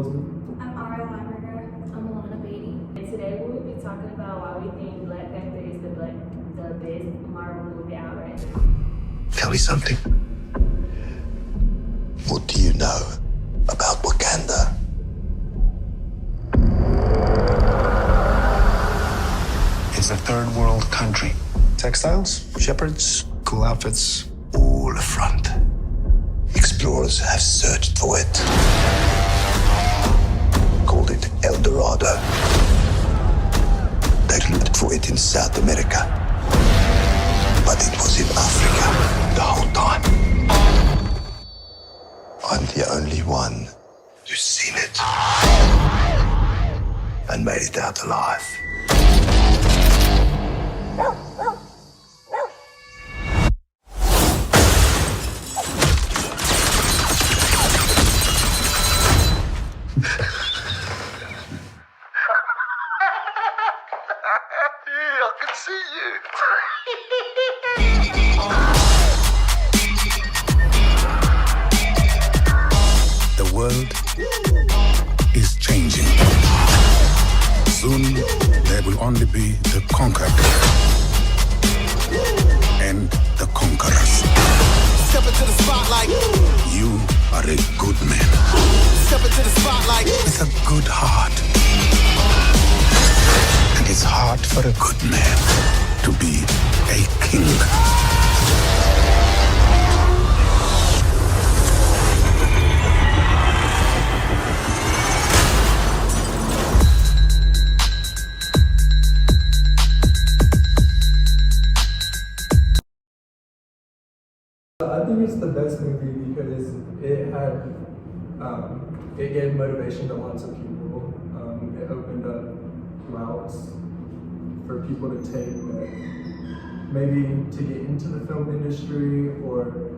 I'm Alana Beatty. And today we will be talking about why we think Black Panther is the best Marvel movie out right now. Tell me something. What do you know about Wakanda? It's a third world country. Textiles, shepherds, cool outfits, all a front. Explorers have searched for it. Called it El Dorado. They looked for it in South America. But it was in Africa the whole time. I'm the only one who's seen it. And made it out alive. I can see you. The world is changing. Soon there will only be the conquered and the conquerors. Step into the spotlight. You are a good man. Step into the spotlight. With a good heart. And it's hard for a good man to be a king. I think it's the best movie because it gave motivation to lots of people. It opened up routes for people to take that maybe to get into the film industry or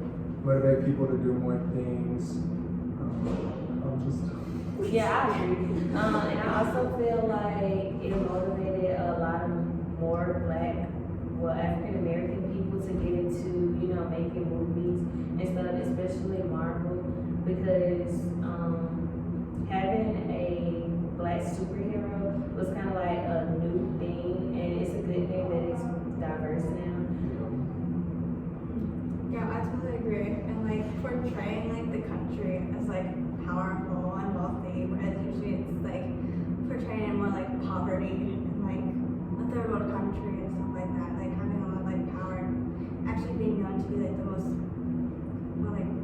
motivate people to do more things. Yeah, I agree. And I also feel like it motivated a lot of more African American people to get into, making movies and stuff, especially Marvel, because having a Black superhero was kind of like a new thing, and it's a good thing that it's diverse now. Yeah, I totally agree. And portraying the country as powerful and wealthy, whereas usually it's portraying more poverty and a third world country and stuff like that. Having a lot of power and actually being known to be the most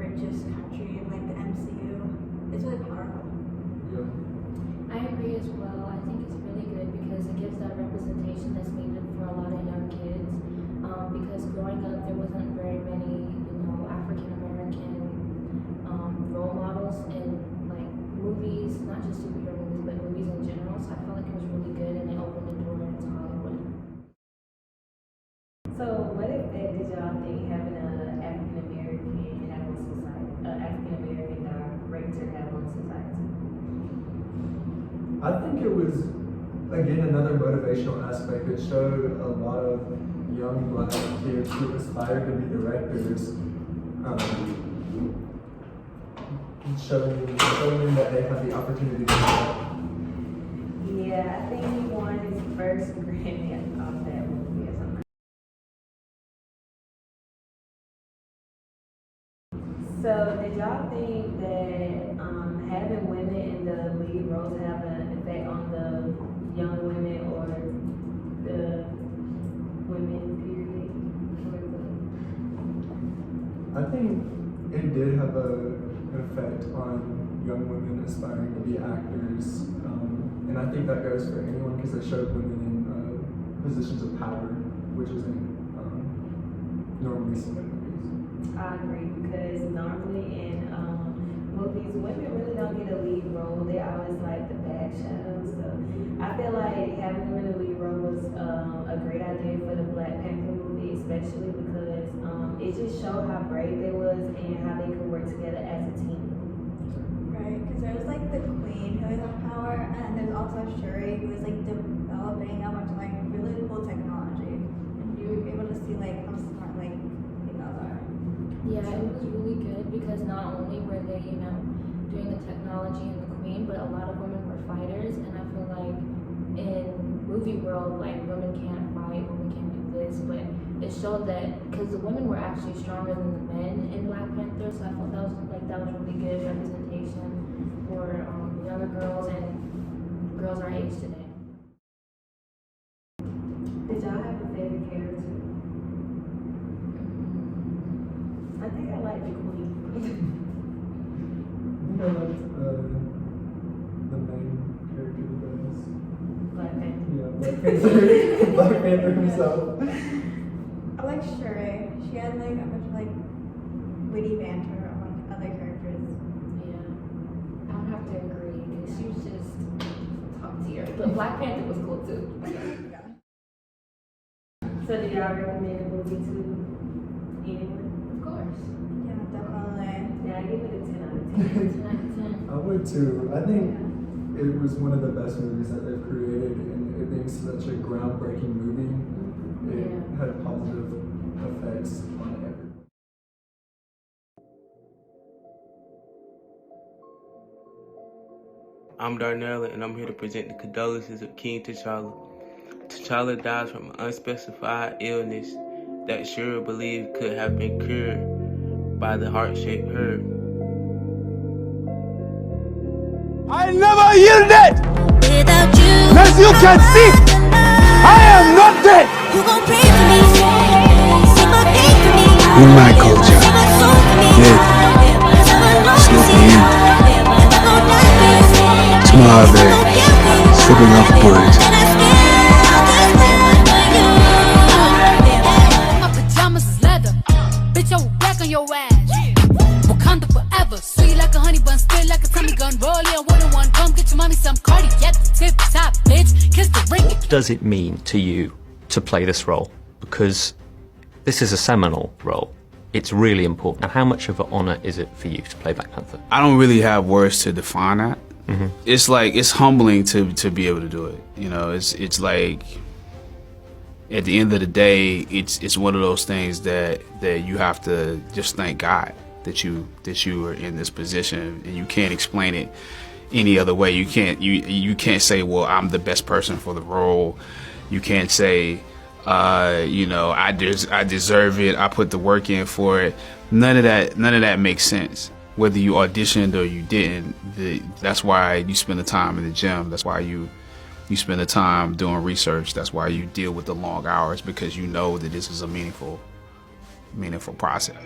richest country in the MCU. It's really powerful. Yeah. I agree as well. I think it's really good because it gives that representation that's needed for a lot of young kids. Because growing up, there wasn't very many, African American role models in movies, not just superhero movies, but movies in general. So I felt like it was really good, and it opened the door into Hollywood. So, what effect did y'all think having an African American director have on society? I think it was, again, another motivational aspect. It showed a lot of young Black kids who aspired to be directors, showing them that they have the opportunity to do that. Yeah, I think he won his first Grammy off that movie or something. So, did y'all think that having women in the lead roles have an effect on the young women or the women, period? I think it did have an effect on young women aspiring to be actors, and I think that goes for anyone because it showed women in positions of power, which isn't normally seen in movies. I agree, because normally in movies, women really don't get a lead role. They always like the back shadows. So I feel like having them in the lead role was a great idea for the Black Panther movie, especially because it just showed how brave they was and how they could work together as a team. Right, because there was the Queen who was on power, and there's also Shuri who was developing a bunch of really cool technology, and you were able to see how smart females are. Yeah, it was really good because not only were they, doing the technology and the queen, but a lot of women were fighters, and I feel like in movie world, like women can't fight, women can't do this, but it showed that because the women were actually stronger than the men in Black Panther, so I felt that was really good representation for younger girls and girls our age today. Did y'all have a favorite character? I think I like the queen. I liked the main character the best. Black Panther. Yeah, Black Panther. Black Panther himself. I like Shuri. She had like a bunch of like witty banter among other characters. Yeah, I would have to agree because she was just top tier, but Black Panther was cool too. So do y'all recommend a movie to anyone? Of course. Yeah, definitely. Yeah, I give it a 10 out of 10. 10 out of 10. I would too. I think it was one of the best movies that they've created, and it being such a groundbreaking movie, it had positive effects on everyone. I'm Darnell, and I'm here to present the condolences of King T'Challa. T'Challa dies from an unspecified illness that Shuri believed could have been cured by the heart-shaped herb. I never yielded! Without you, As you can see, I am not dead! who gon' pray for me? Sing my faith for me. In my culture, Sing my soul for me. death Cause I'm alone is not the to see. end. If I gon' die for you, It's more of a slipping off bridge. then I spend all this time for you. My pajamas is leather. Bitch, I will back on your ass. Wakanda forever. Sweet like a honey bun, spit like a tummy gun. Roll in with a one. Come get your mommy some Cardi. Get the tip top, bitch. Kiss the ring. What does it mean to you to play this role? Because this is a seminal role. It's really important. And how much of an honor is it for you to play Black Panther? I don't really have words to define that. It's like, it's humbling to be able to do it. You know, it's like, at the end of the day, it's one of those things that you have to just thank God that you are in this position, and you can't explain it any other way. You can't say, well, I'm the best person for the role. You can't say, you know, I deserve it. I put the work in for it. None of that makes sense. Whether you auditioned or you didn't, that's why you spend the time in the gym. That's why you spend the time doing research. That's why you deal with the long hours, because you know that this is a meaningful process.